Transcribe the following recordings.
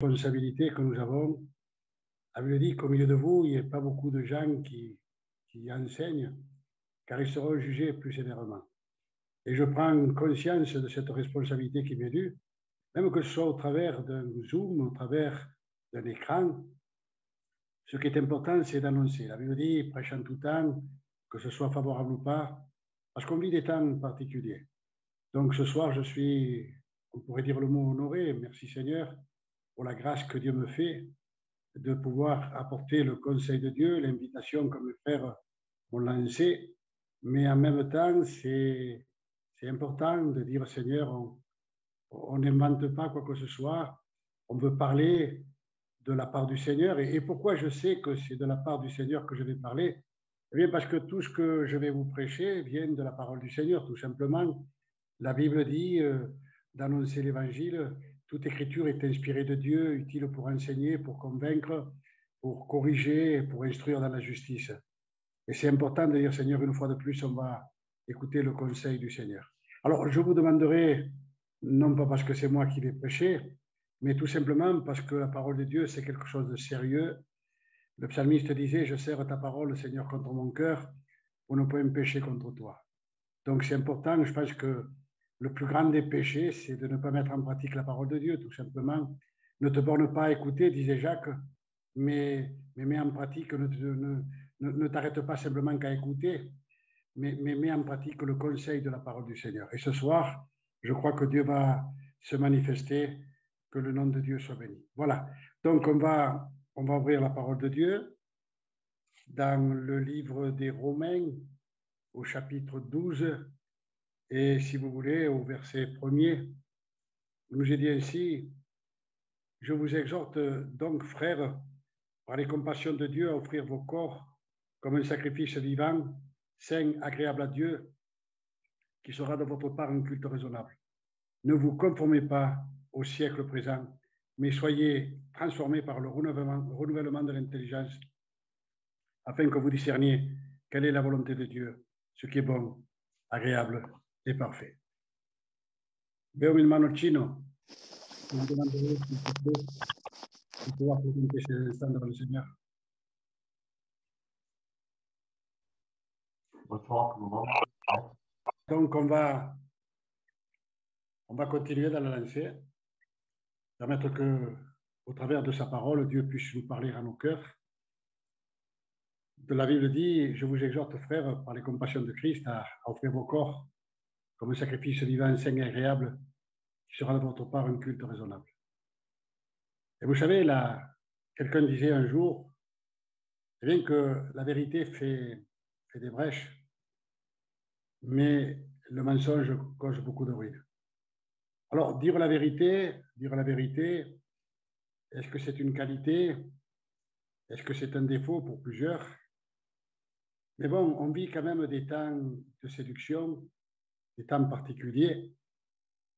responsabilité que nous avons. La Bible dit qu'au milieu de vous, il n'y a pas beaucoup de gens qui enseignent, car ils seront jugés plus sévèrement. Et je prends conscience de cette responsabilité qui m'est due, même que ce soit au travers d'un Zoom, au travers d'un écran. Ce qui est important, c'est d'annoncer. La Bible dit, prêche en tout temps, que ce soit favorable ou pas, parce qu'on vit des temps particuliers. Donc ce soir, je suis, on pourrait dire le mot honoré, merci Seigneur, pour la grâce que Dieu me fait de pouvoir apporter le conseil de Dieu, l'invitation que mes frères ont lancée. Mais en même temps, c'est important de dire, Seigneur, on n'invente pas quoi que ce soit, on veut parler de la part du Seigneur. Et pourquoi je sais que c'est de la part du Seigneur que je vais parler? Eh bien, parce que tout ce que je vais vous prêcher vient de la parole du Seigneur, tout simplement. La Bible dit d'annoncer l'Évangile. Toute écriture est inspirée de Dieu, utile pour enseigner, pour convaincre, pour corriger, pour instruire dans la justice. Et c'est important de dire, Seigneur, une fois de plus, on va écouter le conseil du Seigneur. Alors, je vous demanderai, non pas parce que c'est moi qui vais prêcher, mais tout simplement parce que la parole de Dieu, c'est quelque chose de sérieux. Le psalmiste disait, je serre ta parole, Seigneur, contre mon cœur, pour ne pas me pécher contre toi. Donc, c'est important, je pense que le plus grand des péchés, c'est de ne pas mettre en pratique la parole de Dieu, tout simplement. Ne te borne pas à écouter, disait Jacques, mais mets en pratique, ne t'arrête pas simplement qu'à écouter, mais mets en pratique le conseil de la parole du Seigneur. Et ce soir, je crois que Dieu va se manifester, que le nom de Dieu soit béni. Voilà. Donc, on va ouvrir la parole de Dieu dans le livre des Romains, au chapitre 12, et si vous voulez, au verset 1er, il nous est dit ainsi, je vous exhorte donc, frères, par les compassions de Dieu, à offrir vos corps comme un sacrifice vivant, saint, agréable à Dieu, qui sera de votre part un culte raisonnable. Ne vous conformez pas au siècle présent, mais soyez transformés par le renouvellement de l'intelligence, afin que vous discerniez quelle est la volonté de Dieu, ce qui est bon, agréable et parfait. Veo mi hermano chino, vous demanderez s'il te plaît de pouvoir présenter ces instants devant le Seigneur. Donc, on va continuer dans la lancée, permettre que, au travers de sa parole, Dieu puisse nous parler à nos cœurs. De la Bible dit, je vous exhorte, frères, par les compassions de Christ, à offrir vos corps comme un sacrifice vivant, saint et agréable, qui sera de votre part un culte raisonnable. Et vous savez, là, quelqu'un disait un jour, c'est bien que la vérité fait des brèches, mais le mensonge cause beaucoup de ruines. Alors, dire la vérité, est-ce que c'est une qualité? Est-ce que c'est un défaut pour plusieurs? Mais bon, on vit quand même des temps de séduction, des temps particuliers.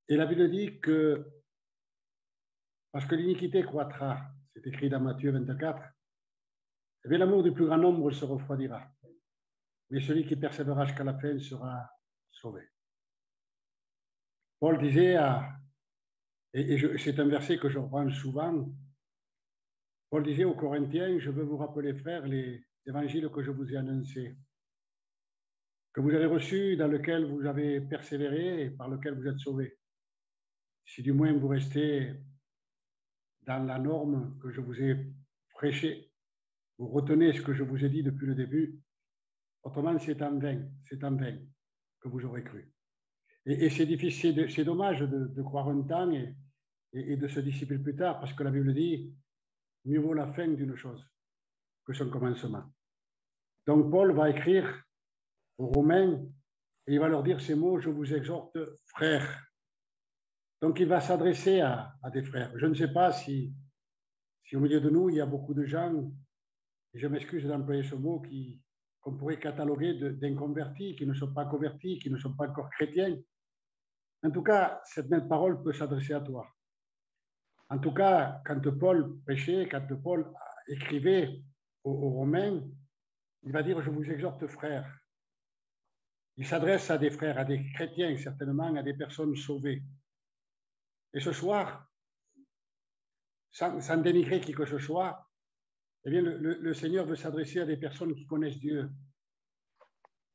Et la Bible dit que, parce que l'iniquité croîtra, c'est écrit dans Matthieu 24, eh bien l'amour du plus grand nombre se refroidira. Mais celui qui persévérera jusqu'à la fin sera sauvé. Paul disait, c'est un verset que je reprends souvent, Paul disait aux Corinthiens, je veux vous rappeler, frères, les évangiles que je vous ai annoncés, que vous avez reçus, dans lequel vous avez persévéré et par lequel vous êtes sauvés. Si du moins vous restez dans la norme que je vous ai prêchée, vous retenez ce que je vous ai dit depuis le début, autrement c'est en vain que vous aurez cru. Et c'est difficile, c'est dommage de croire un temps et de se dissiper plus tard, parce que la Bible dit, mieux vaut la fin d'une chose que son commencement. Donc Paul va écrire aux Romains et il va leur dire ces mots, je vous exhorte, frères. Donc il va s'adresser à des frères. Je ne sais pas si au milieu de nous, il y a beaucoup de gens, et je m'excuse d'employer ce mot, qu'on pourrait cataloguer d'inconvertis, qui ne sont pas convertis, qui ne sont pas encore chrétiens. En tout cas, cette même parole peut s'adresser à toi. En tout cas, quand Paul prêchait, quand Paul écrivait aux Romains, il va dire, je vous exhorte, frères. Il s'adresse à des frères, à des chrétiens certainement, à des personnes sauvées. Et ce soir, sans dénigrer qui que ce soit, eh bien, le Seigneur veut s'adresser à des personnes qui connaissent Dieu,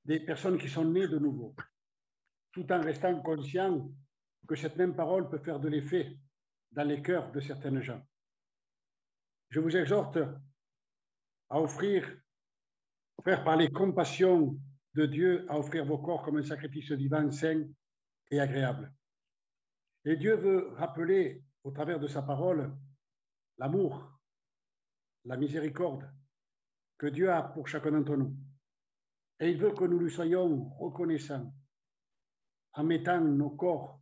des personnes qui sont nées de nouveau, tout en restant conscients que cette même parole peut faire de l'effet dans les cœurs de certaines gens. Je vous exhorte à offrir, frère, par les compassions de Dieu, à offrir vos corps comme un sacrifice vivant, saint et agréable. Et Dieu veut rappeler, au travers de sa parole, l'amour, la miséricorde que Dieu a pour chacun d'entre nous. Et il veut que nous lui soyons reconnaissants en mettant nos corps,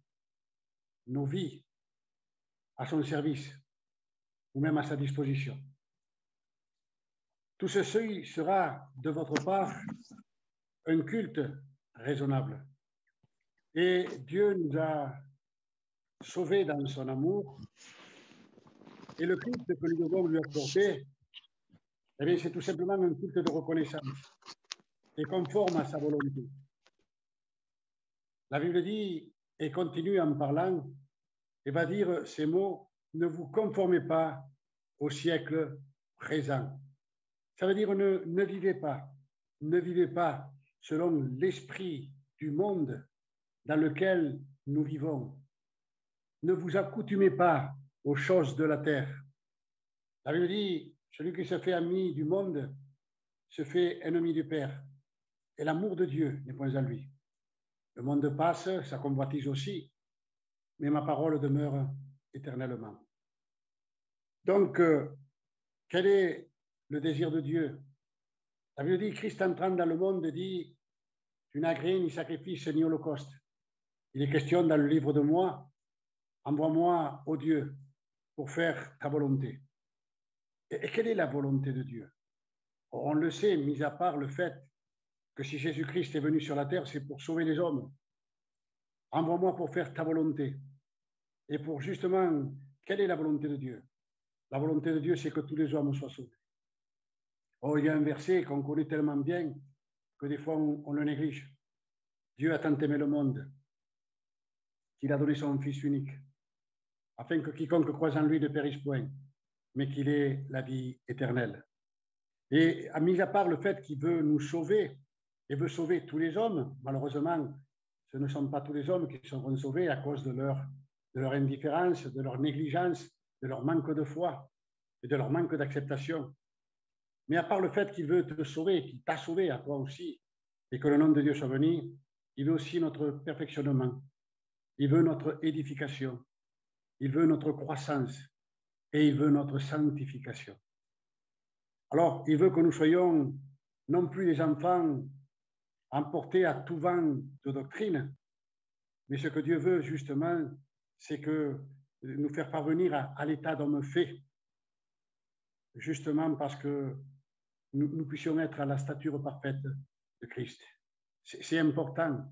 nos vies à son service ou même à sa disposition. Tout ceci sera de votre part un culte raisonnable. Et Dieu nous a sauvés dans son amour. Et le culte que nous devons lui accorder, eh bien, c'est tout simplement un culte de reconnaissance et conforme à sa volonté. La Bible dit, et continue en parlant, et va dire ces mots, ne vous conformez pas au siècle présent. Ça veut dire ne vivez pas selon l'esprit du monde dans lequel nous vivons. Ne vous accoutumez pas aux choses de la terre. La Bible dit, celui qui se fait ami du monde se fait ennemi du Père. Et l'amour de Dieu n'est point à lui. Le monde passe, sa convoitise aussi, mais ma parole demeure éternellement. Donc, quel est le désir de Dieu? La Bible dit, Christ entrant dans le monde dit, tu n'as rien ni sacrifice ni holocauste. Il est question dans le livre de moi, envoie-moi, ô Dieu, pour faire ta volonté. Et quelle est la volonté de Dieu? On le sait, mis à part le fait que si Jésus-Christ est venu sur la terre, c'est pour sauver les hommes. Envoie-moi pour faire ta volonté. Et pour justement, quelle est la volonté de Dieu? La volonté de Dieu, c'est que tous les hommes soient sauvés. Oh, il y a un verset qu'on connaît tellement bien que des fois on le néglige. Dieu a tant aimé le monde qu'il a donné son Fils unique, afin que quiconque croise en lui ne périsse point, mais qu'il ait la vie éternelle. Et mis à part le fait qu'il veut nous sauver et veut sauver tous les hommes, malheureusement, ce ne sont pas tous les hommes qui seront sauvés à cause de leur indifférence, de leur négligence, de leur manque de foi et de leur manque d'acceptation. Mais à part le fait qu'il veut te sauver, qu'il t'a sauvé à toi aussi, et que le nom de Dieu soit béni, il veut aussi notre perfectionnement. Il veut notre édification. Il veut notre croissance. Et il veut notre sanctification. Alors, il veut que nous soyons non plus des enfants emportés à tout vent de doctrine, mais ce que Dieu veut justement, c'est que nous faire parvenir à l'état d'homme fait, justement parce que nous puissions être à la stature parfaite de Christ. C'est important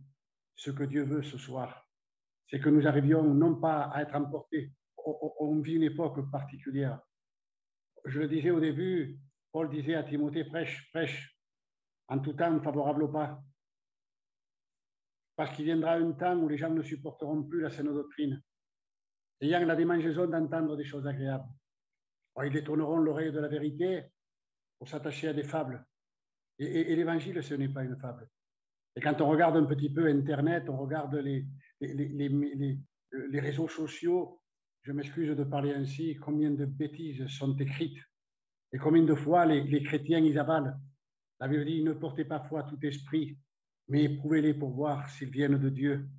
ce que Dieu veut ce soir. C'est que nous arrivions non pas à être emportés. On vit une époque particulière. Je le disais au début, Paul disait à Timothée, prêche, prêche, en tout temps favorable au pas. Parce qu'il viendra un temps où les gens ne supporteront plus la saine doctrine, ayant la démangeaison d'entendre des choses agréables. Alors, ils détourneront l'oreille de la vérité pour s'attacher à des fables. Et l'évangile, ce n'est pas une fable. Et quand on regarde un petit peu Internet, on regarde les réseaux sociaux, je m'excuse de parler ainsi, combien de bêtises sont écrites et combien de fois les chrétiens, ils avalent. La Bible dit, ne portez pas foi à tout esprit, mais éprouvez-les pour voir s'ils viennent de Dieu.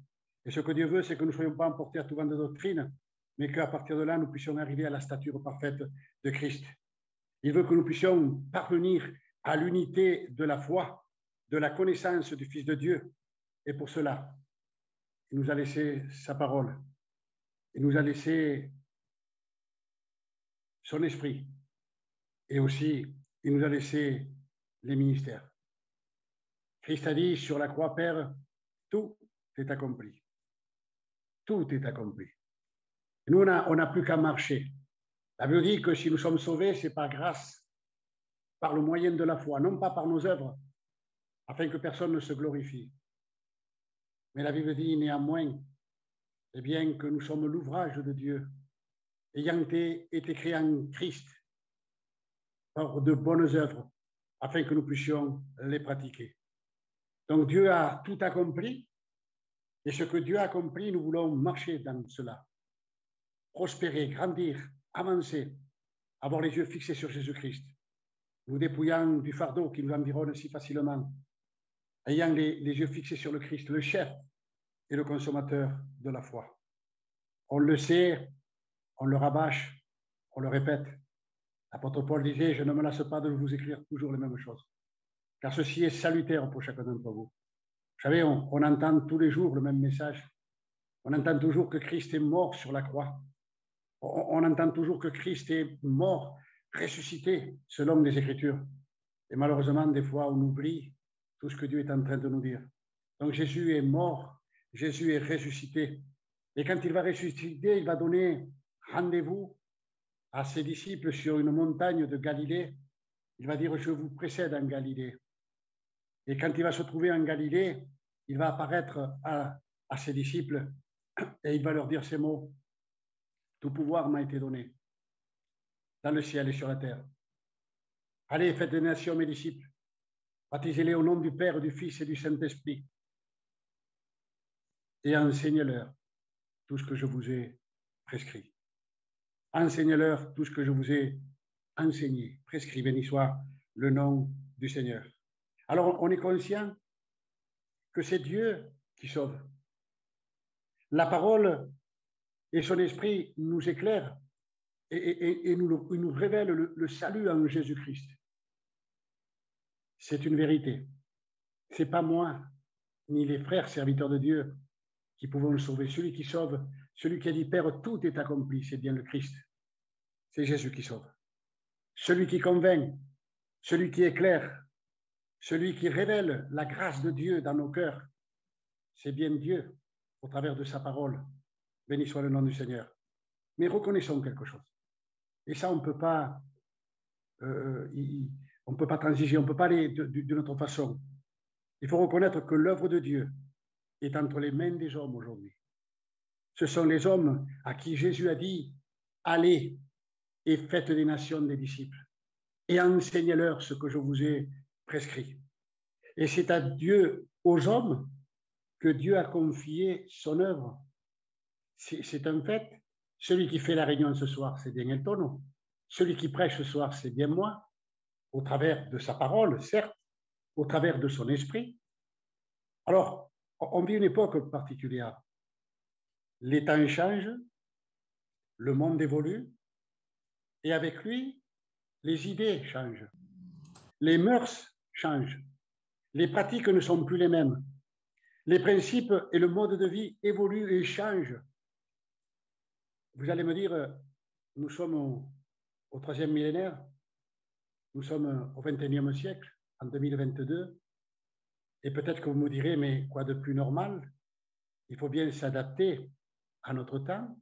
Et ce que Dieu veut, c'est que nous ne soyons pas emportés à tout vent de doctrine, mais qu'à partir de là, nous puissions arriver à la stature parfaite de Christ. Il veut que nous puissions parvenir à l'unité de la foi, de la connaissance du Fils de Dieu. Et pour cela, il nous a laissé sa parole. Il nous a laissé son esprit. Et aussi, il nous a laissé les ministères. Christ a dit sur la croix, Père, tout est accompli. Tout est accompli. Et nous, on n'a plus qu'à marcher. La Bible dit que si nous sommes sauvés, c'est par grâce, par le moyen de la foi, non pas par nos œuvres, afin que personne ne se glorifie. Mais la Bible dit néanmoins, eh bien, que nous sommes l'ouvrage de Dieu, ayant été créés en Christ par de bonnes œuvres, afin que nous puissions les pratiquer. Donc Dieu a tout accompli, et ce que Dieu a accompli, nous voulons marcher dans cela, prospérer, grandir, avancer, avoir les yeux fixés sur Jésus-Christ, nous dépouillant du fardeau qui nous environne si facilement, ayant les yeux fixés sur le Christ, le chef et le consommateur de la foi. On le sait, on le rabâche, on le répète. L'apôtre Paul disait, je ne me lasse pas de vous écrire toujours les mêmes choses, car ceci est salutaire pour chacun d'entre vous. Vous savez, on entend tous les jours le même message. On entend toujours que Christ est mort sur la croix. On entend toujours que Christ est mort, ressuscité, selon les Écritures. Et malheureusement, des fois, on oublie tout ce que Dieu est en train de nous dire. Donc Jésus est mort, Jésus est ressuscité. Et quand il va ressusciter, il va donner rendez-vous à ses disciples sur une montagne de Galilée. Il va dire, je vous précède en Galilée. Et quand il va se trouver en Galilée, il va apparaître à ses disciples et il va leur dire ces mots. Tout pouvoir m'a été donné dans le ciel et sur la terre. Allez, faites des nations mes disciples. Baptisez-les au nom du Père, du Fils et du Saint-Esprit. Et enseignez-leur tout ce que je vous ai prescrit. Enseignez-leur tout ce que je vous ai enseigné, prescrit, béni soit le nom du Seigneur. Alors, on est conscient que c'est Dieu qui sauve. La parole et son esprit nous éclairent et nous révèlent le salut en Jésus-Christ. C'est une vérité. Ce n'est pas moi, ni les frères serviteurs de Dieu qui pouvons le sauver. Celui qui sauve, celui qui a dit, Père, tout est accompli, c'est bien le Christ. C'est Jésus qui sauve. Celui qui convainc, celui qui éclaire, celui qui révèle la grâce de Dieu dans nos cœurs, c'est bien Dieu au travers de sa parole. Béni soit le nom du Seigneur. Mais reconnaissons quelque chose. Et ça, on ne peut pas transiger, on ne peut pas aller d'une autre façon. Il faut reconnaître que l'œuvre de Dieu est entre les mains des hommes aujourd'hui. Ce sont les hommes à qui Jésus a dit, allez et faites des nations des disciples et enseignez-leur ce que je vous ai prescrit. Et c'est à Dieu, aux hommes, que Dieu a confié son œuvre. C'est un fait. Celui qui fait la réunion ce soir, c'est bien Elton. Celui qui prêche ce soir, c'est bien moi, au travers de sa parole, certes, au travers de son esprit. Alors, on vit une époque particulière. Les temps changent, le monde évolue, et avec lui, les idées changent, les mœurs changent, les pratiques ne sont plus les mêmes, les principes et le mode de vie évoluent et changent. Vous allez me dire, nous sommes au 3e millénaire, nous sommes au 21e siècle, en 2022, et peut-être que vous me direz, mais quoi de plus normal? Il faut bien s'adapter à notre temps.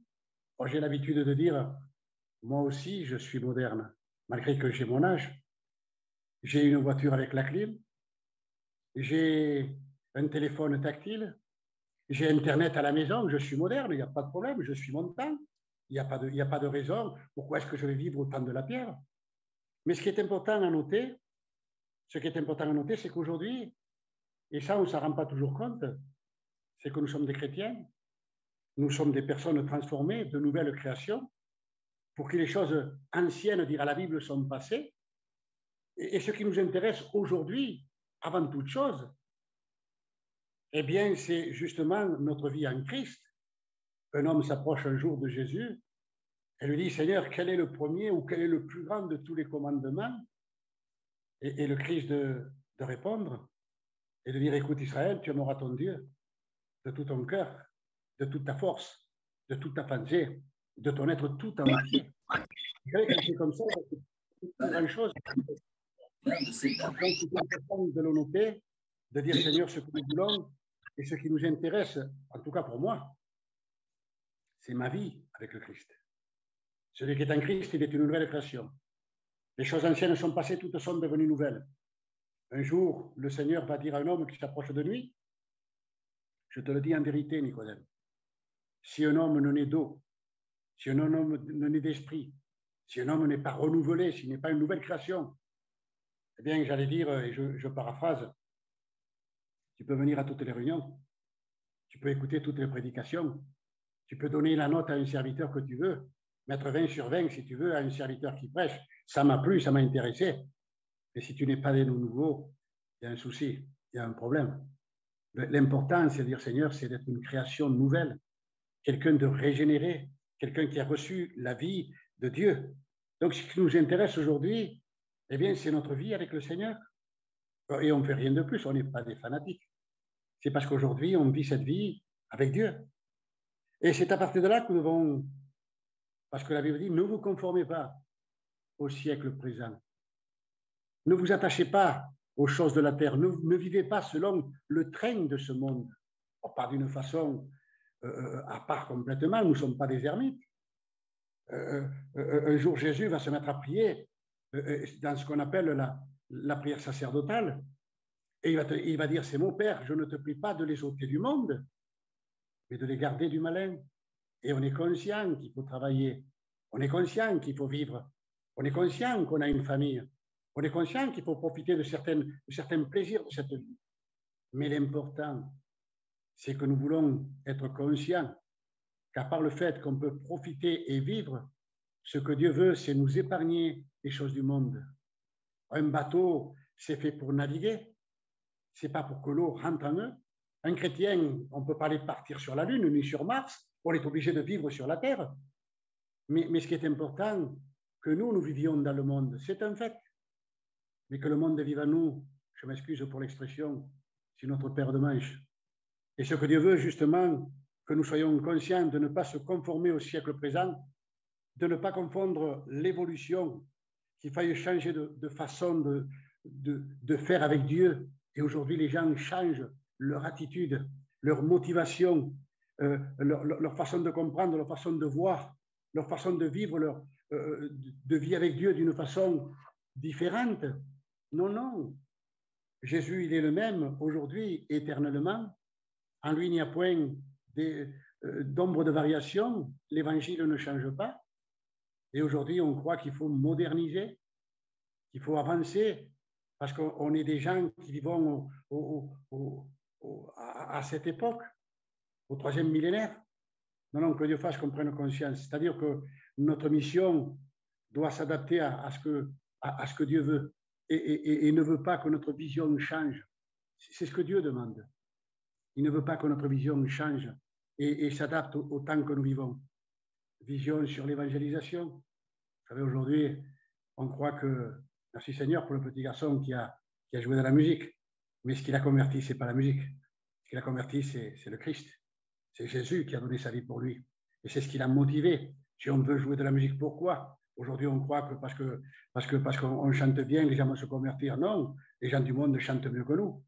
Moi, j'ai l'habitude de dire, moi aussi, je suis moderne, malgré que j'ai mon âge. J'ai une voiture avec la clim, j'ai un téléphone tactile, j'ai Internet à la maison, je suis moderne, il n'y a pas de problème, je suis mon temps. Il n'y a pas de raison. Pourquoi est-ce que je vais vivre au temps de la pierre? Mais ce qui est important à noter, c'est qu'aujourd'hui, et ça, on ne s'en rend pas toujours compte, c'est que nous sommes des chrétiens, nous sommes des personnes transformées, de nouvelles créations, pour que les choses anciennes, dire à la Bible, sont passées. Et ce qui nous intéresse aujourd'hui, avant toute chose, eh bien, c'est justement notre vie en Christ. Un homme s'approche un jour de Jésus et lui dit, Seigneur, quel est le premier ou quel est le plus grand de tous les commandements? Et le Christ de répondre et de dire, écoute Israël, tu aimeras ton Dieu de tout ton cœur, de toute ta force, de toute ta pensée, de ton être tout entier. Vous savez, quand c'est comme ça, c'est pas grand-chose. Donc, c'est important de le noter, de dire, Seigneur, ce que nous voulons et ce qui nous intéresse, en tout cas pour moi, c'est ma vie avec le Christ. Celui qui est en Christ, il est une nouvelle création. Les choses anciennes sont passées, toutes sont devenues nouvelles. Un jour, le Seigneur va dire à un homme qui s'approche de lui, je te le dis en vérité, Nicodème, si un homme ne naît d'eau si un homme n'est d'esprit, si un homme n'est pas renouvelé, s'il n'est pas une nouvelle création, eh bien, j'allais dire, et je paraphrase, tu peux venir à toutes les réunions, tu peux écouter toutes les prédications, tu peux donner la note à un serviteur que tu veux, mettre 20 sur 20 si tu veux à un serviteur qui prêche. Ça m'a plu, ça m'a intéressé. Mais si tu n'es pas né de nouveau, il y a un souci, il y a un problème. L'important, c'est de dire, Seigneur, c'est d'être une création nouvelle, quelqu'un de régénéré, quelqu'un qui a reçu la vie de Dieu. Donc, ce qui nous intéresse aujourd'hui, eh bien, c'est notre vie avec le Seigneur. Et on ne fait rien de plus, on n'est pas des fanatiques. C'est parce qu'aujourd'hui, on vit cette vie avec Dieu. Et c'est à partir de là que nous devons, parce que la Bible dit, ne vous conformez pas au siècle présent. Ne vous attachez pas aux choses de la terre. Ne vivez pas selon le train de ce monde. Pas d'une façon à part complètement, nous ne sommes pas des ermites. Un jour, Jésus va se mettre à prier dans ce qu'on appelle la prière sacerdotale. Et il va dire, c'est mon Père, je ne te prie pas de les ôter du monde, mais de les garder du malin. Et on est conscient qu'il faut travailler. On est conscient qu'il faut vivre. On est conscient qu'on a une famille. On est conscient qu'il faut profiter de certains plaisirs de cette vie. Mais l'important, c'est que nous voulons être conscients qu'à part le fait qu'on peut profiter et vivre, ce que Dieu veut, c'est nous épargner les choses du monde. Un bateau, c'est fait pour naviguer. C'est pas pour que l'eau rentre en eux. Un chrétien, on ne peut pas aller partir sur la Lune ni sur Mars. On est obligé de vivre sur la Terre. Mais ce qui est important, que nous vivions dans le monde, c'est un fait. Mais que le monde vive à nous, je m'excuse pour l'expression, c'est notre paire de manches. Et ce que Dieu veut, justement, que nous soyons conscients de ne pas se conformer au siècle présent, de ne pas confondre l'évolution, qu'il faille changer de façon de faire avec Dieu. Et aujourd'hui, les gens changent leur attitude, leur motivation, leur façon de comprendre, leur façon de voir, leur façon de vivre de vie avec Dieu d'une façon différente. Non, non. Jésus, il est le même aujourd'hui, éternellement. En lui, il n'y a point d'ombre de variation. L'évangile ne change pas. Et aujourd'hui, on croit qu'il faut moderniser, qu'il faut avancer, parce qu'on est des gens qui vivons à cette époque, au 3e millénaire. Non, non, que Dieu fasse qu'on prenne conscience. C'est-à-dire que notre mission doit s'adapter à ce que Dieu veut et ne veut pas que notre vision change. C'est ce que Dieu demande. Il ne veut pas que notre vision change et s'adapte au temps que nous vivons. Vision sur l'évangélisation. Vous savez, aujourd'hui, on croit que, merci Seigneur pour le petit garçon qui a joué de la musique, mais ce qu'il a converti, ce n'est pas la musique. Ce qu'il a converti, c'est le Christ. C'est Jésus qui a donné sa vie pour lui. Et c'est ce qui l'a motivé. Si on veut jouer de la musique, pourquoi? Aujourd'hui, on croit que parce qu'on chante bien, les gens vont se convertir. Non, les gens du monde chantent mieux que nous.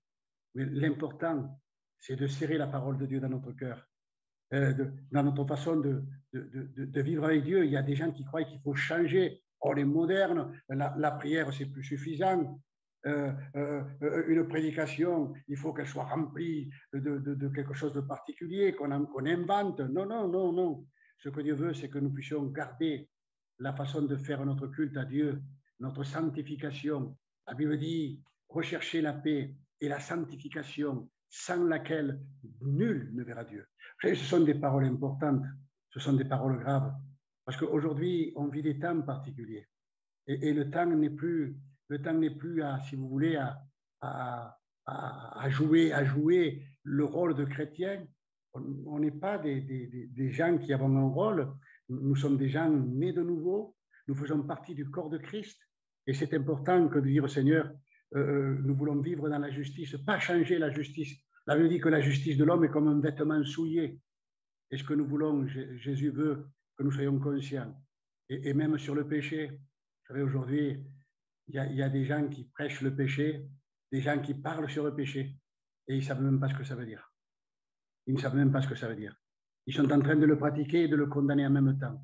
Mais l'important, c'est de serrer la parole de Dieu dans notre cœur. Dans notre façon de vivre avec Dieu, il y a des gens qui croient qu'il faut changer. On est moderne, la prière, c'est plus suffisant. Une prédication, il faut qu'elle soit remplie de quelque chose de particulier, qu'on invente. Non, non, non, non. Ce que Dieu veut, c'est que nous puissions garder la façon de faire notre culte à Dieu, notre sanctification. La Bible dit, rechercher la paix et la sanctification, sans laquelle nul ne verra Dieu. Ce sont des paroles importantes, ce sont des paroles graves, parce qu'aujourd'hui, on vit des temps particuliers. Et le temps n'est plus à, si vous voulez, à jouer le rôle de chrétien. On n'est pas des gens qui avons un rôle, nous sommes des gens nés de nouveau, nous faisons partie du corps de Christ, et c'est important que de dire au Seigneur, nous voulons vivre dans la justice, pas changer la justice. La Bible dit que la justice de l'homme est comme un vêtement souillé. Et ce que nous voulons, Jésus veut que nous soyons conscients. Et même sur le péché, vous savez, aujourd'hui, il y a des gens qui prêchent le péché, des gens qui parlent sur le péché, et ils ne savent même pas ce que ça veut dire. Ils ne savent même pas ce que ça veut dire. Ils sont en train de le pratiquer et de le condamner en même temps.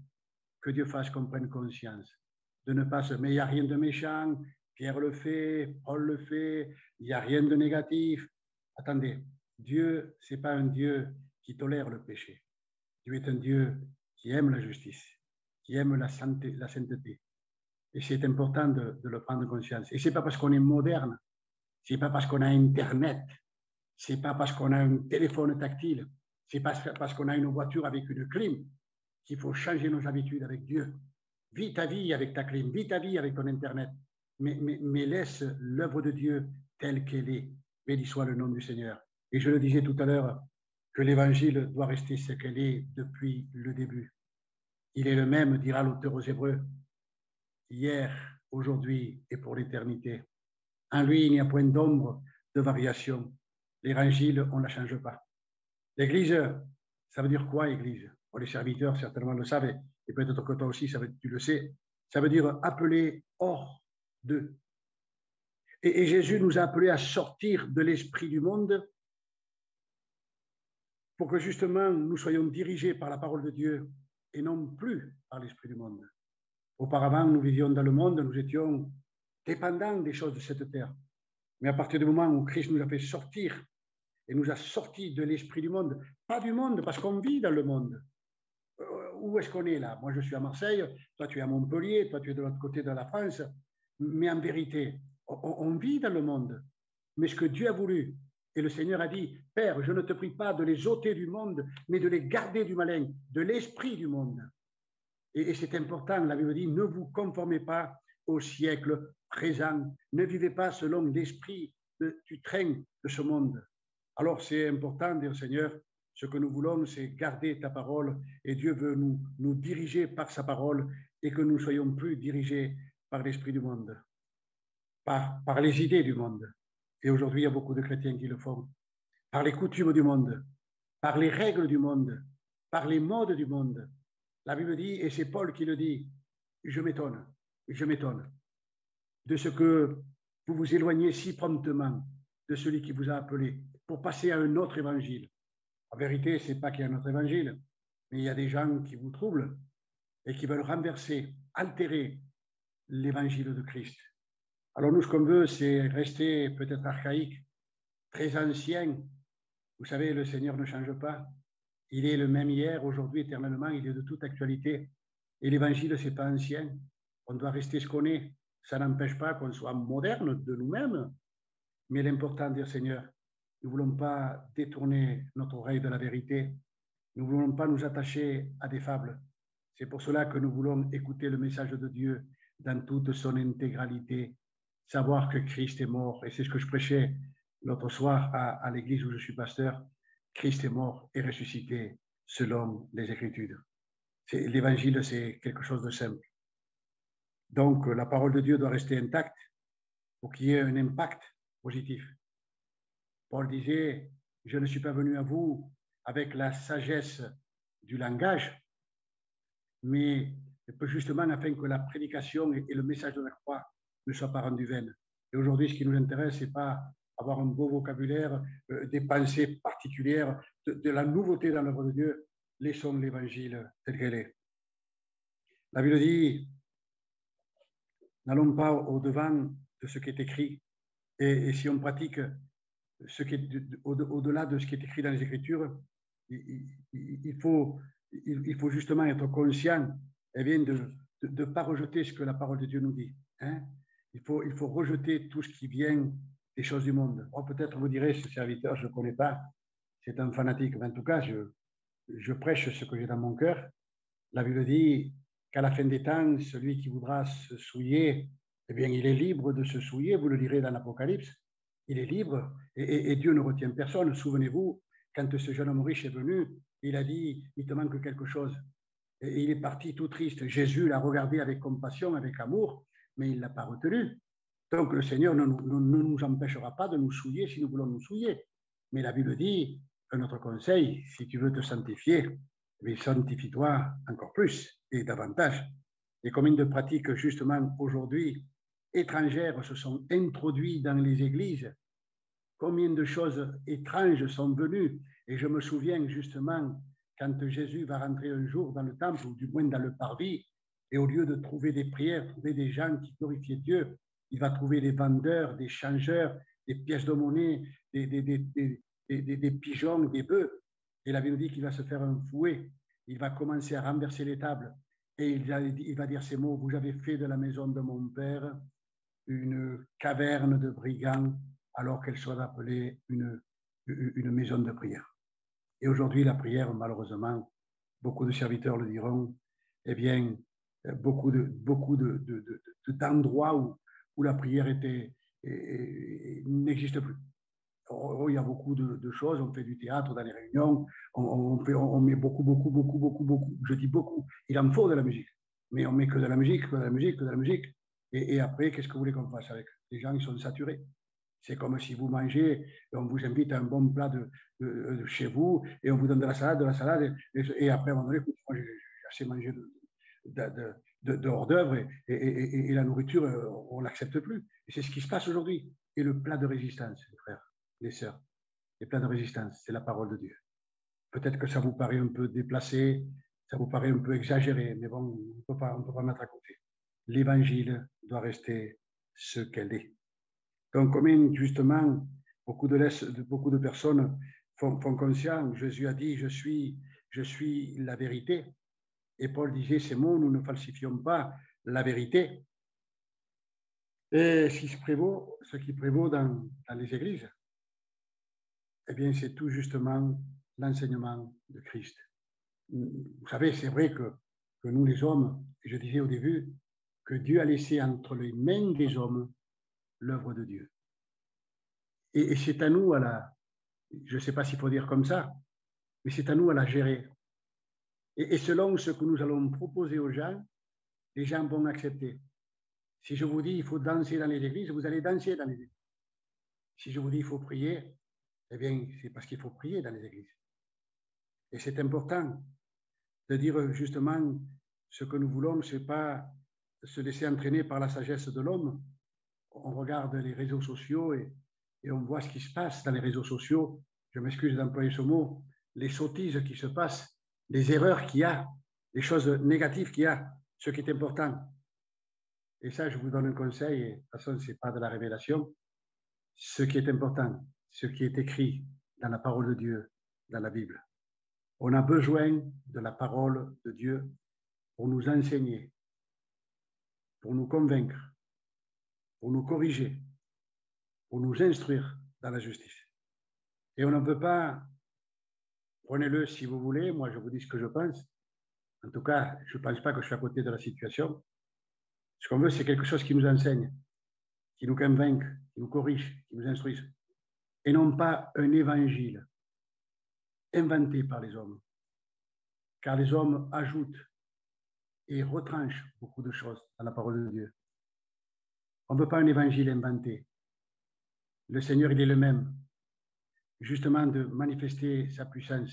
Que Dieu fasse qu'on prenne conscience. De ne pas se... Mais il n'y a rien de méchant. Pierre le fait, Paul le fait. Il n'y a rien de négatif. Attendez, Dieu, ce n'est pas un Dieu qui tolère le péché. Dieu est un Dieu qui aime la justice, qui aime la sainteté. Et c'est important de le prendre conscience. Et ce n'est pas parce qu'on est moderne, ce n'est pas parce qu'on a Internet, ce n'est pas parce qu'on a un téléphone tactile, ce n'est pas parce qu'on a une voiture avec une clim qu'il faut changer nos habitudes avec Dieu. Vis ta vie avec ta clim, vis ta vie avec ton Internet, mais laisse l'œuvre de Dieu telle qu'elle est. Béni soit le nom du Seigneur. Et je le disais tout à l'heure, que l'Évangile doit rester ce qu'elle est depuis le début. Il est le même, dira l'auteur aux Hébreux, hier, aujourd'hui et pour l'éternité. En lui, il n'y a point d'ombre de variation. L'Évangile, on ne la change pas. L'Église, ça veut dire quoi, Église? Les serviteurs, certainement, le savent, et peut-être que toi aussi, tu le sais. Ça veut dire appeler hors d'eux. Et Jésus nous a appelés à sortir de l'esprit du monde pour que justement nous soyons dirigés par la parole de Dieu et non plus par l'esprit du monde. Auparavant, nous vivions dans le monde, nous étions dépendants des choses de cette terre. Mais à partir du moment où Christ nous a fait sortir et nous a sortis de l'esprit du monde, pas du monde, parce qu'on vit dans le monde. Où est-ce qu'on est là? Moi, je suis à Marseille, toi, tu es à Montpellier, toi, tu es de l'autre côté de la France. Mais en vérité, on vit dans le monde. Mais ce que Dieu a voulu, et le Seigneur a dit, Père, je ne te prie pas de les ôter du monde, mais de les garder du malin, de l'esprit du monde. Et c'est important, la Bible dit, ne vous conformez pas au siècle présent, ne vivez pas selon l'esprit du train de ce monde. Alors c'est important de dire, Seigneur, ce que nous voulons, c'est garder ta parole, et Dieu veut nous diriger par sa parole, et que nous ne soyons plus dirigés par l'esprit du monde, par les idées du monde. Et aujourd'hui, il y a beaucoup de chrétiens qui le font. Par les coutumes du monde, par les règles du monde, par les modes du monde. La Bible dit, et c'est Paul qui le dit, je m'étonne de ce que vous vous éloignez si promptement de celui qui vous a appelé pour passer à un autre évangile. En vérité, ce n'est pas qu'il y a un autre évangile, mais il y a des gens qui vous troublent et qui veulent renverser, altérer l'évangile de Christ. Alors nous, ce qu'on veut, c'est rester peut-être archaïque, très ancien. Vous savez, le Seigneur ne change pas. Il est le même hier, aujourd'hui, éternellement. Il est de toute actualité. Et l'évangile, ce n'est pas ancien. On doit rester ce qu'on est. Ça n'empêche pas qu'on soit moderne de nous-mêmes. Mais l'important, dire Seigneur, nous ne voulons pas détourner notre oreille de la vérité. Nous ne voulons pas nous attacher à des fables. C'est pour cela que nous voulons écouter le message de Dieu dans toute son intégralité. Savoir que Christ est mort. Et c'est ce que je prêchais l'autre soir à l'église où je suis pasteur. Christ est mort et ressuscité selon les Écritures. L'évangile, c'est quelque chose de simple. Donc, la parole de Dieu doit rester intacte pour qu'il y ait un impact positif. Paul disait, je ne suis pas venu à vous avec la sagesse du langage, mais justement afin que la prédication et le message de la croix ne soient pas rendus vaines. Et aujourd'hui, ce qui nous intéresse, ce n'est pas avoir un beau vocabulaire, des pensées particulières, de la nouveauté dans l'œuvre de Dieu. Laissons l'évangile tel qu'elle est. La Bible dit, n'allons pas au-devant de ce qui est écrit. Et si on pratique ce qui est au-delà de ce qui est écrit dans les Écritures, il faut justement être conscient de ne pas rejeter ce que la parole de Dieu nous dit. Hein? Il faut rejeter tout ce qui vient des choses du monde. Oh, peut-être vous direz, ce serviteur, je ne connais pas, c'est un fanatique. Mais en tout cas, je prêche ce que j'ai dans mon cœur. La Bible dit qu'à la fin des temps, celui qui voudra se souiller, eh bien, il est libre de se souiller. Vous le lirez dans l'Apocalypse. Il est libre et Dieu ne retient personne. Souvenez-vous, quand ce jeune homme riche est venu, il a dit, il te manque quelque chose. Et il est parti tout triste. Jésus l'a regardé avec compassion, avec amour, mais il ne l'a pas retenu. Donc le Seigneur ne nous empêchera pas de nous souiller si nous voulons nous souiller. Mais la Bible dit que notre conseil, si tu veux te sanctifier, mais sanctifie-toi encore plus et davantage. Et combien de pratiques, justement, aujourd'hui, étrangères se sont introduites dans les églises, combien de choses étranges sont venues. Et je me souviens, justement, quand Jésus va rentrer un jour dans le temple, ou du moins dans le parvis, et au lieu de trouver des prières, trouver des gens qui glorifiaient Dieu, il va trouver des vendeurs, des changeurs, des pièces de monnaie, des pigeons, des bœufs. Et la Bible dit qu'il va se faire un fouet. il va commencer à renverser les tables et il va dire ces mots: vous avez fait de la maison de mon père une caverne de brigands alors qu'elle soit appelée une maison de prière. Et aujourd'hui, la prière, malheureusement, beaucoup de serviteurs le diront, eh bien, beaucoup d'endroits où la prière n'existe plus. Il y a beaucoup de choses, on fait du théâtre dans les réunions, on met beaucoup, je dis beaucoup, il en faut de la musique, mais on met que de la musique, que de la musique, que de la musique. Et après, qu'est-ce que vous voulez qu'on fasse avec? Les gens, ils sont saturés. C'est comme si vous mangez, on vous invite à un bon plat de chez vous et on vous donne de la salade, et après, à un moment donné, moi, j'ai assez mangé de hors d'œuvre et la nourriture, on ne l'accepte plus. Et c'est ce qui se passe aujourd'hui. Et le plat de résistance, les frères, les sœurs, les plats de résistance, c'est la parole de Dieu. Peut-être que ça vous paraît un peu déplacé, ça vous paraît un peu exagéré, mais bon, on ne peut pas mettre à côté. L'évangile doit rester ce qu'elle est. Donc, comme justement, beaucoup de personnes font conscience, Jésus a dit, je suis la vérité. Et Paul disait ces mots, nous ne falsifions pas la vérité. Et ce qui prévaut dans les églises, eh bien, c'est tout justement l'enseignement de Christ. Vous savez, c'est vrai que nous, les hommes, je disais au début, que Dieu a laissé entre les mains des hommes l'œuvre de Dieu. Et c'est à nous je ne sais pas s'il faut dire comme ça, mais c'est à nous à la gérer. Et selon ce que nous allons proposer aux gens, les gens vont accepter. Si je vous dis il faut danser dans les églises, vous allez danser dans les églises. Si je vous dis il faut prier, eh bien, c'est parce qu'il faut prier dans les églises. Et c'est important de dire justement ce que nous voulons, ce n'est pas se laisser entraîner par la sagesse de l'homme. On regarde les réseaux sociaux et on voit ce qui se passe dans les réseaux sociaux. Je m'excuse d'employer ce mot, les sottises qui se passent, les erreurs qu'il y a, les choses négatives qu'il y a, ce qui est important. Et ça, je vous donne un conseil, et de toute façon, ce n'est pas de la révélation. Ce qui est important, ce qui est écrit dans la parole de Dieu, dans la Bible. On a besoin de la parole de Dieu pour nous enseigner, pour nous convaincre, pour nous corriger, pour nous instruire dans la justice. Et on ne peut pas, prenez-le si vous voulez, moi je vous dis ce que je pense. En tout cas, je ne pense pas que je suis à côté de la situation. Ce qu'on veut, c'est quelque chose qui nous enseigne, qui nous convainc, qui nous corrige, qui nous instruise. Et non pas un évangile inventé par les hommes. Car les hommes ajoutent et retranchent beaucoup de choses dans la parole de Dieu. On ne veut pas un évangile inventé. Le Seigneur, il est le même, justement de manifester sa puissance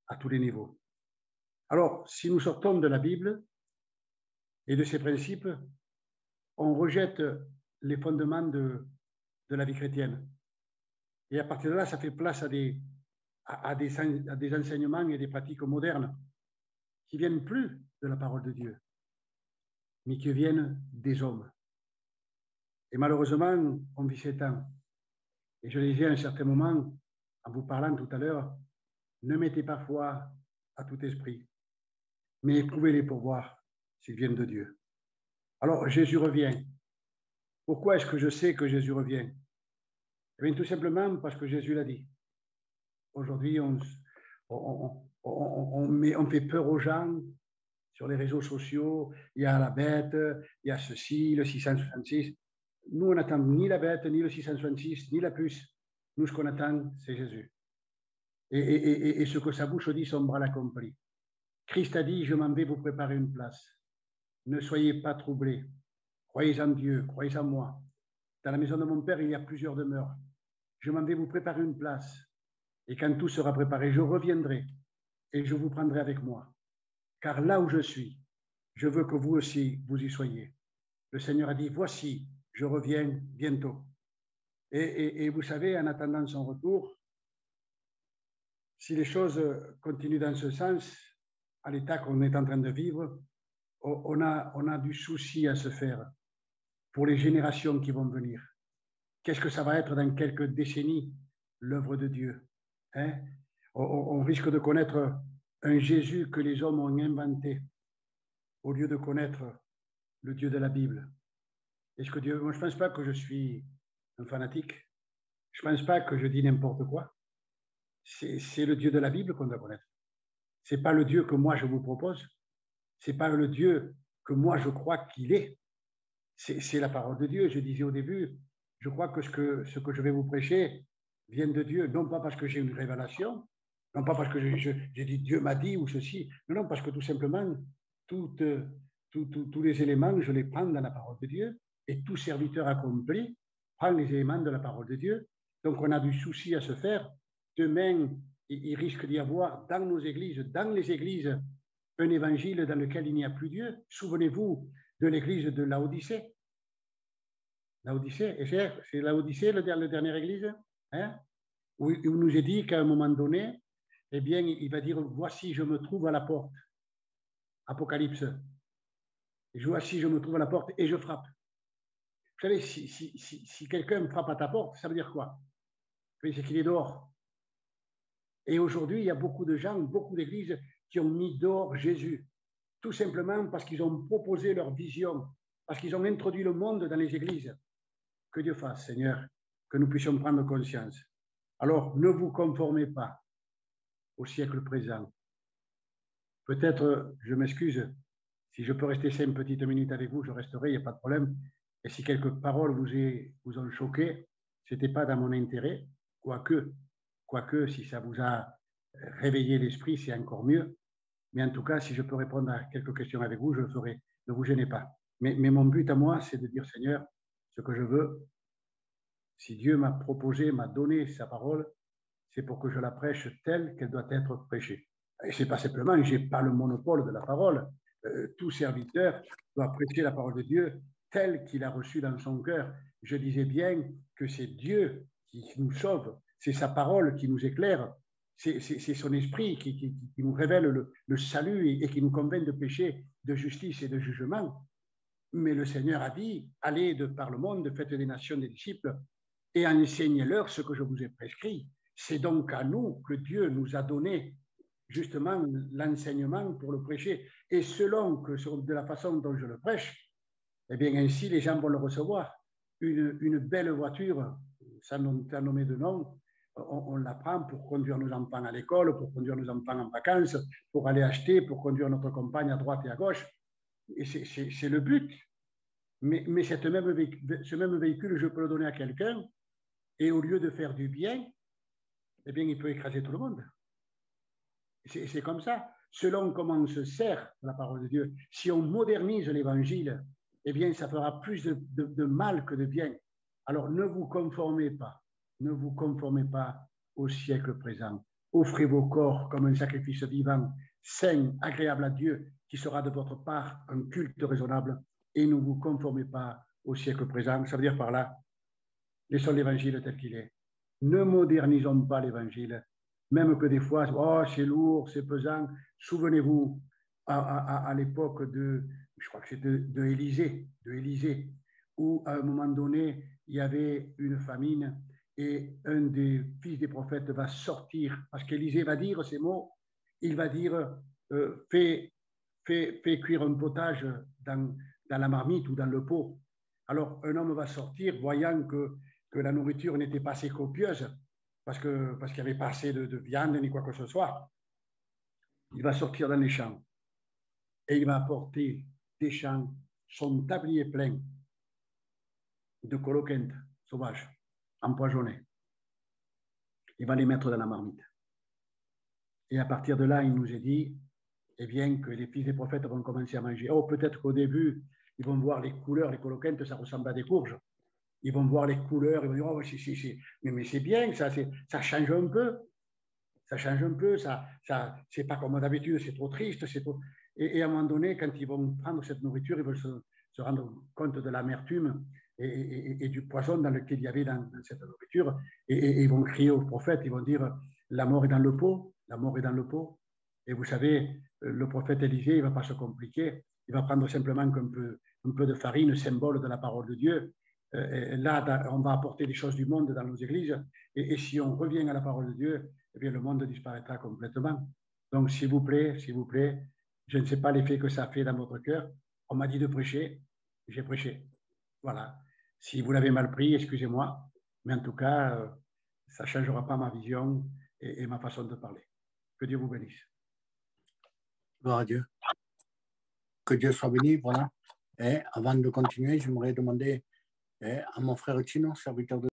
à tous les niveaux. Alors, si nous sortons de la Bible et de ses principes, on rejette les fondements de la vie chrétienne. Et à partir de là, ça fait place à des enseignements et des pratiques modernes qui viennent plus de la parole de Dieu, mais qui viennent des hommes. Et malheureusement, on vit ces temps. Et je le disais à un certain moment, en vous parlant tout à l'heure, ne mettez pas foi à tout esprit, mais éprouvez-les pour voir s'ils viennent de Dieu. Alors, Jésus revient. Pourquoi est-ce que je sais que Jésus revient? Eh bien, tout simplement parce que Jésus l'a dit. Aujourd'hui, on fait peur aux gens sur les réseaux sociaux. Il y a la bête, il y a ceci, le 666. Nous, on n'attend ni la bête, ni le 666, ni la puce. Nous, ce qu'on attend, c'est Jésus. Et ce que sa bouche dit, son bras l'accomplit. Christ a dit, je m'en vais vous préparer une place. Ne soyez pas troublés. Croyez en Dieu, croyez en moi. Dans la maison de mon Père, il y a plusieurs demeures. Je m'en vais vous préparer une place. Et quand tout sera préparé, je reviendrai et je vous prendrai avec moi. Car là où je suis, je veux que vous aussi, vous y soyez. Le Seigneur a dit, voici, je reviens bientôt. Et vous savez, en attendant son retour, si les choses continuent dans ce sens, à l'état qu'on est en train de vivre, on a du souci à se faire pour les générations qui vont venir. Qu'est-ce que ça va être dans quelques décennies, l'œuvre de Dieu, hein? On risque de connaître un Jésus que les hommes ont inventé au lieu de connaître le Dieu de la Bible. Est-ce que Dieu, moi je ne pense pas que je suis un fanatique, je ne pense pas que je dis n'importe quoi. C'est le Dieu de la Bible qu'on doit connaître. Ce n'est pas le Dieu que moi je vous propose, ce n'est pas le Dieu que moi je crois qu'il est. C'est la parole de Dieu. Je disais au début, je crois que ce que je vais vous prêcher vient de Dieu, non pas parce que j'ai une révélation, non pas parce que j'ai dit Dieu m'a dit ou ceci, non, parce que tout simplement, tous les éléments, je les prends dans la parole de Dieu, et tout serviteur accompli prend les éléments de la parole de Dieu. Donc on a du souci à se faire. Demain, il risque d'y avoir dans nos églises, dans les églises, un évangile dans lequel il n'y a plus Dieu. Souvenez-vous de l'église de Laodicée. Laodicée, c'est Laodicée, la dernière église, hein, où il nous est dit qu'à un moment donné, eh bien, il va dire, voici, je me trouve à la porte. Apocalypse. Voici, je me trouve à la porte et je frappe. Vous savez, si quelqu'un frappe à ta porte, ça veut dire quoi? C'est qu'il est dehors. Et aujourd'hui, il y a beaucoup de gens, beaucoup d'églises qui ont mis dehors Jésus, tout simplement parce qu'ils ont proposé leur vision, parce qu'ils ont introduit le monde dans les églises. Que Dieu fasse, Seigneur, que nous puissions prendre conscience. Alors, ne vous conformez pas au siècle présent. Peut-être, je m'excuse, si je peux rester 5 petites minutes avec vous, je resterai, il n'y a pas de problème. Et si quelques paroles vous ont choqué, ce n'était pas dans mon intérêt, quoique, si ça vous a réveillé l'esprit, c'est encore mieux. Mais en tout cas, si je peux répondre à quelques questions avec vous, je le ferai. Ne vous gênez pas. Mais mon but à moi, c'est de dire, Seigneur, ce que je veux, si Dieu m'a proposé, m'a donné sa parole, c'est pour que je la prêche telle qu'elle doit être prêchée. Et c'est pas simplement, je n'ai pas le monopole de la parole. Tout serviteur doit prêcher la parole de Dieu telle qu'il a reçue dans son cœur. Je disais bien que c'est Dieu qui nous sauve, c'est sa parole qui nous éclaire, c'est son esprit qui nous révèle le salut et qui nous convainc de péché, de justice et de jugement. Mais le Seigneur a dit, allez de par le monde, faites des nations des disciples et enseignez-leur ce que je vous ai prescrit. C'est donc à nous que Dieu nous a donné justement l'enseignement pour le prêcher. Et selon que de la façon dont je le prêche, eh bien ainsi les gens vont le recevoir. Une belle voiture, sans nommer de nom, on la prend pour conduire nos enfants à l'école, pour conduire nos enfants en vacances, pour aller acheter, pour conduire notre compagne à droite et à gauche. Et c'est le but. Mais ce même véhicule, je peux le donner à quelqu'un, et au lieu de faire du bien, eh bien, il peut écraser tout le monde. C'est comme ça. Selon comment on se sert de la parole de Dieu, si on modernise l'évangile, eh bien, ça fera plus de mal que de bien. Alors, ne vous conformez pas au siècle présent. Offrez vos corps comme un sacrifice vivant, saint, agréable à Dieu, qui sera de votre part un culte raisonnable, et ne vous conformez pas au siècle présent. Ça veut dire par là, laissons l'évangile tel qu'il est. Ne modernisons pas l'évangile, même que des fois, oh, c'est lourd, c'est pesant. Souvenez-vous, à l'époque je crois que c'est de Élisée, où à un moment donné, il y avait une famine et un des fils des prophètes va sortir, parce qu'Élisée va dire ces mots, il va dire, fais cuire un potage dans la marmite ou dans le pot. Alors, un homme va sortir, voyant que la nourriture n'était pas assez copieuse, parce qu'il n'y avait pas assez de viande ni quoi que ce soit. Il va sortir dans les champs et il va apporter des champs, son tablier plein de coloquintes sauvages, empoisonnées. Il va les mettre dans la marmite. Et à partir de là, il nous est dit, eh bien, que les fils des prophètes vont commencer à manger. Oh, peut-être qu'au début, ils vont voir les couleurs, les coloquintes, ça ressemble à des courges. Ils vont voir les couleurs, ils vont dire, oh, mais c'est bien, ça change un peu. Ça change un peu, c'est pas comme d'habitude, c'est trop triste. Et à un moment donné, quand ils vont prendre cette nourriture, ils vont se rendre compte de l'amertume et du poison dans lequel il y avait dans cette nourriture. Et ils vont crier au prophète, ils vont dire, la mort est dans le pot, la mort est dans le pot. Et vous savez, le prophète Élisée, il ne va pas se compliquer, il va prendre simplement un peu de farine, symbole de la parole de Dieu. Là, on va apporter des choses du monde dans nos églises. Et si on revient à la parole de Dieu, eh bien, le monde disparaîtra complètement. Donc, s'il vous plaît, je ne sais pas l'effet que ça fait dans votre cœur. On m'a dit de prêcher, j'ai prêché. Voilà. Si vous l'avez mal pris, excusez-moi, mais en tout cas, ça ne changera pas ma vision et ma façon de parler. Que Dieu vous bénisse. Gloire à Dieu. Que Dieu soit béni, voilà. Et avant de continuer, j'aimerais demander à mon frère Chino, serviteur de